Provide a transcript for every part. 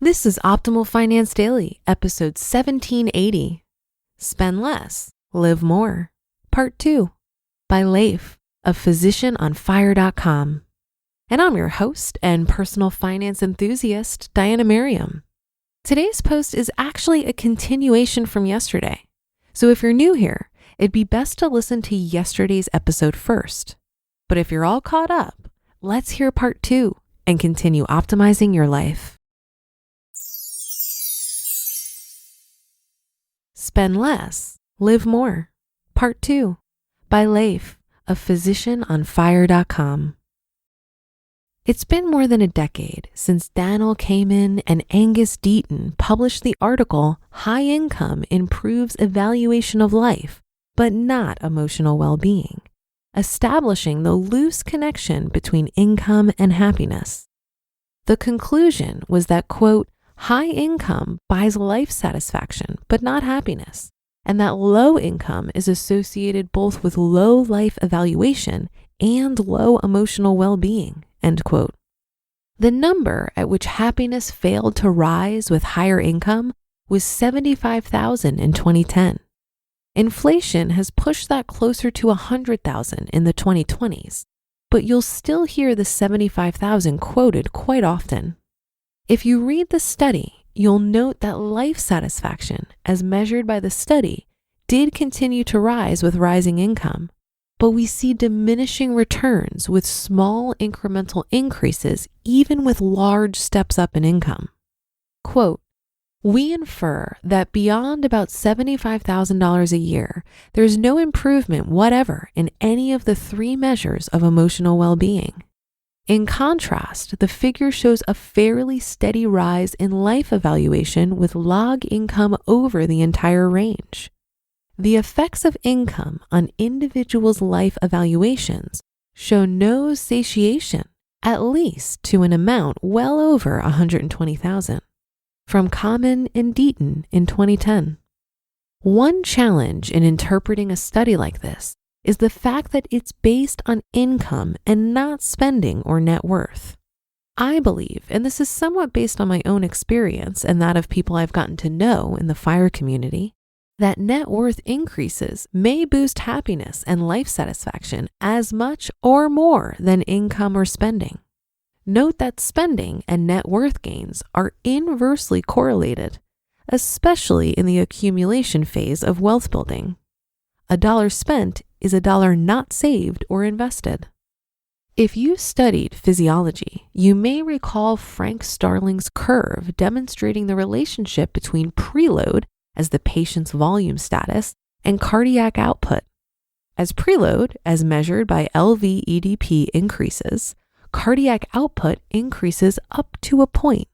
This is Optimal Finance Daily, episode 1780. Spend Less, Live More, Part 2, by Leif of Physician on Fire.com. And I'm your host and personal finance enthusiast, Diana Merriam. Today's post is actually a continuation from yesterday. So if you're new here, it'd be best to listen to yesterday's episode first. But if you're all caught up, let's hear part 2 and continue optimizing your life. Spend Less, Live More, Part 2, by Leif of Physician on Fire.com. It's been more than a decade since Daniel Kahneman and Angus Deaton published the article High Income Improves Evaluation of Life, but Not Emotional Well-Being, establishing the loose connection between income and happiness. The conclusion was that, quote, high income buys life satisfaction, but not happiness, and that low income is associated both with low life evaluation and low emotional well-being, end quote. The number at which happiness failed to rise with higher income was 75,000 in 2010. Inflation has pushed that closer to 100,000 in the 2020s, but you'll still hear the 75,000 quoted quite often. If you read the study, you'll note that life satisfaction, as measured by the study, did continue to rise with rising income, but we see diminishing returns with small incremental increases even with large steps up in income. Quote, we infer that beyond about $75,000 a year, there's no improvement whatever in any of the three measures of emotional well-being. In contrast, the figure shows a fairly steady rise in life evaluation with log income over the entire range. The effects of income on individuals' life evaluations show no satiation, at least to an amount well over $120,000, from Kahneman and Deaton in 2010. One challenge in interpreting a study like this is the fact that it's based on income and not spending or net worth. I believe, and this is somewhat based on my own experience and that of people I've gotten to know in the FIRE community, that net worth increases may boost happiness and life satisfaction as much or more than income or spending. Note that spending and net worth gains are inversely correlated, especially in the accumulation phase of wealth building. A dollar spent is a dollar not saved or invested. If you studied physiology, you may recall Frank Starling's curve demonstrating the relationship between preload, as the patient's volume status, and cardiac output. As preload, as measured by LVEDP, increases, cardiac output increases up to a point.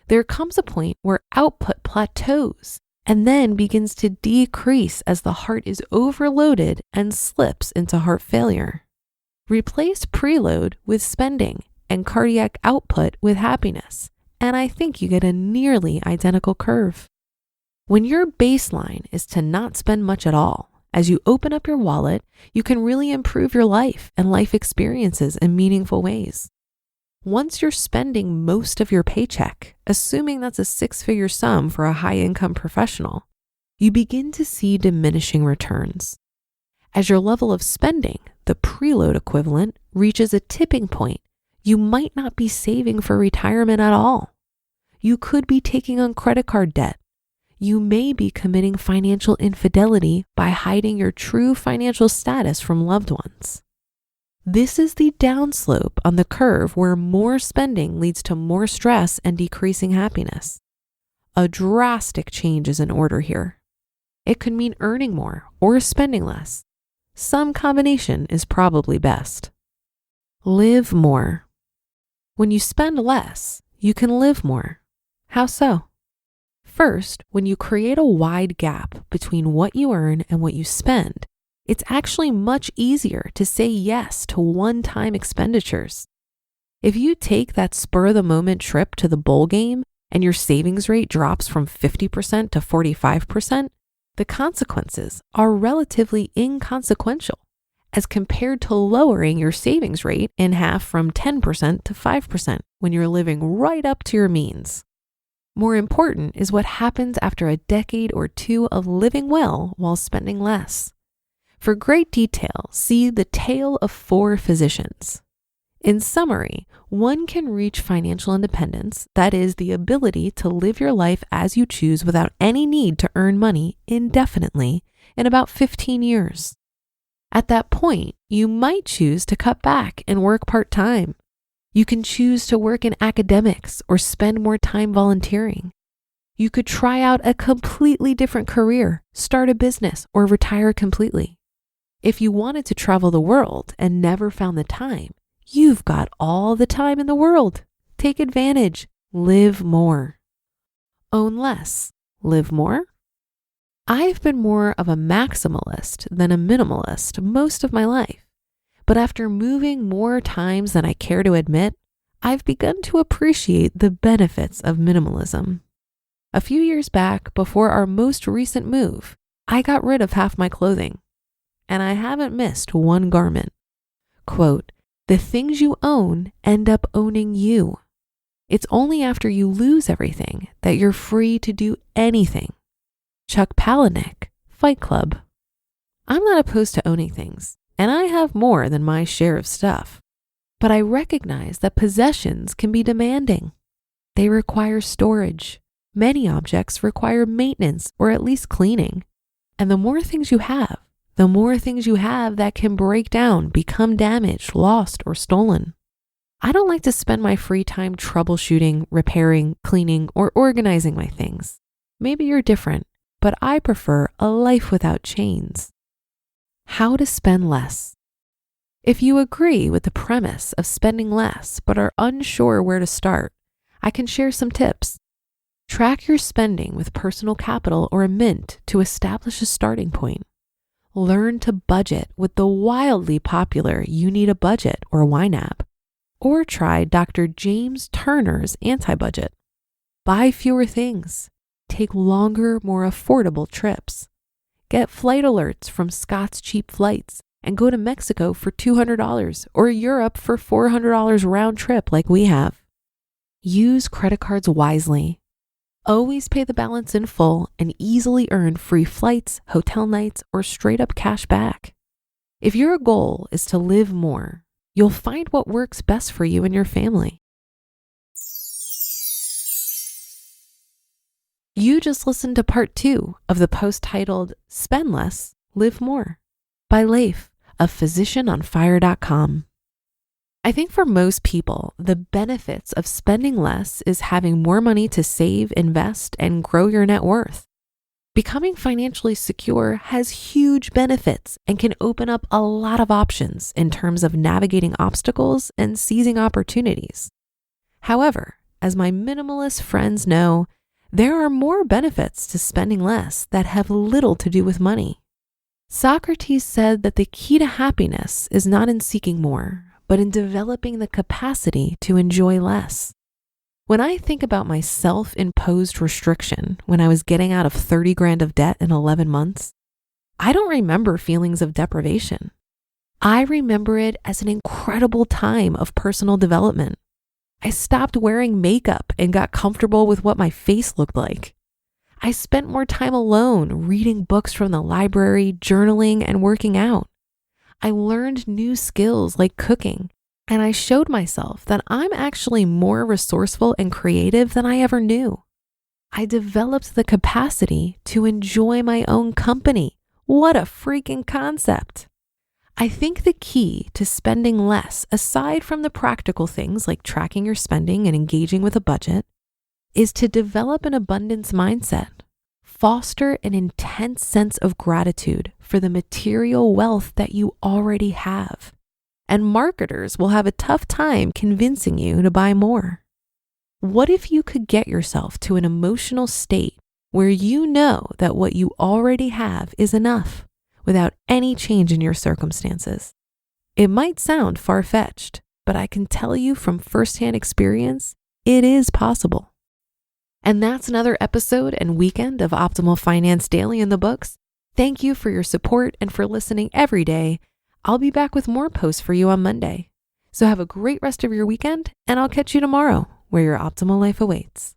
There comes a point where output plateaus and then begins to decrease as the heart is overloaded and slips into heart failure. Replace preload with spending and cardiac output with happiness, and I think you get a nearly identical curve. When your baseline is to not spend much at all, as you open up your wallet, you can really improve your life and life experiences in meaningful ways. Once you're spending most of your paycheck, assuming that's a six-figure sum for a high-income professional, you begin to see diminishing returns. As your level of spending, the preload equivalent, reaches a tipping point, you might not be saving for retirement at all. You could be taking on credit card debt. You may be committing financial infidelity by hiding your true financial status from loved ones. This is the downslope on the curve where more spending leads to more stress and decreasing happiness. A drastic change is in order here. It could mean earning more or spending less. Some combination is probably best. Live more. When you spend less, you can live more. How so? First, when you create a wide gap between what you earn and what you spend, it's actually much easier to say yes to one-time expenditures. If you take that spur-of-the-moment trip to the bowl game and your savings rate drops from 50% to 45%, the consequences are relatively inconsequential as compared to lowering your savings rate in half from 10% to 5% when you're living right up to your means. More important is what happens after a decade or two of living well while spending less. For great detail, see The Tale of Four Physicians. In summary, one can reach financial independence, that is, the ability to live your life as you choose without any need to earn money indefinitely, in about 15 years. At that point, you might choose to cut back and work part-time. You can choose to work in academics or spend more time volunteering. You could try out a completely different career, start a business, or retire completely. If you wanted to travel the world and never found the time, you've got all the time in the world. Take advantage. Live more. Own less. Live more. I've been more of a maximalist than a minimalist most of my life. But after moving more times than I care to admit, I've begun to appreciate the benefits of minimalism. A few years back, before our most recent move, I got rid of half my clothing, and I haven't missed one garment. Quote, "The things you own end up owning you. It's only after you lose everything that you're free to do anything." Chuck Palahniuk, Fight Club. I'm not opposed to owning things, and I have more than my share of stuff. But I recognize that possessions can be demanding. They require storage. Many objects require maintenance or at least cleaning. And the more things you have that can break down, become damaged, lost, or stolen. I don't like to spend my free time troubleshooting, repairing, cleaning, or organizing my things. Maybe you're different, but I prefer a life without chains. How to spend less. If you agree with the premise of spending less but are unsure where to start, I can share some tips. Track your spending with Personal Capital or a Mint to establish a starting point. Learn to budget with the wildly popular You Need a Budget or YNAB. Or try Dr. James Turner's anti-budget. Buy fewer things. Take longer, more affordable trips. Get flight alerts from Scott's Cheap Flights and go to Mexico for $200 or Europe for $400 round trip like we have. Use credit cards wisely. Always pay the balance in full and easily earn free flights, hotel nights, or straight up cash back. If your goal is to live more, you'll find what works best for you and your family. You just listened to part 2 of the post titled Spend Less, Live More by Leif of PhysicianOnFire.com. I think for most people, the benefits of spending less is having more money to save, invest, and grow your net worth. Becoming financially secure has huge benefits and can open up a lot of options in terms of navigating obstacles and seizing opportunities. However, as my minimalist friends know, there are more benefits to spending less that have little to do with money. Socrates said that the key to happiness is not in seeking more, but in developing the capacity to enjoy less. When I think about my self-imposed restriction when I was getting out of 30 grand of debt in 11 months, I don't remember feelings of deprivation. I remember it as an incredible time of personal development. I stopped wearing makeup and got comfortable with what my face looked like. I spent more time alone reading books from the library, journaling, and working out. I learned new skills like cooking, and I showed myself that I'm actually more resourceful and creative than I ever knew. I developed the capacity to enjoy my own company. What a freaking concept! I think the key to spending less, aside from the practical things like tracking your spending and engaging with a budget, is to develop an abundance mindset. Foster an intense sense of gratitude for the material wealth that you already have. And marketers will have a tough time convincing you to buy more. What if you could get yourself to an emotional state where you know that what you already have is enough without any change in your circumstances? It might sound far-fetched, but I can tell you from firsthand experience, it is possible. And that's another episode and weekend of Optimal Finance Daily in the books. Thank you for your support and for listening every day. I'll be back with more posts for you on Monday. So have a great rest of your weekend, and I'll catch you tomorrow where your optimal life awaits.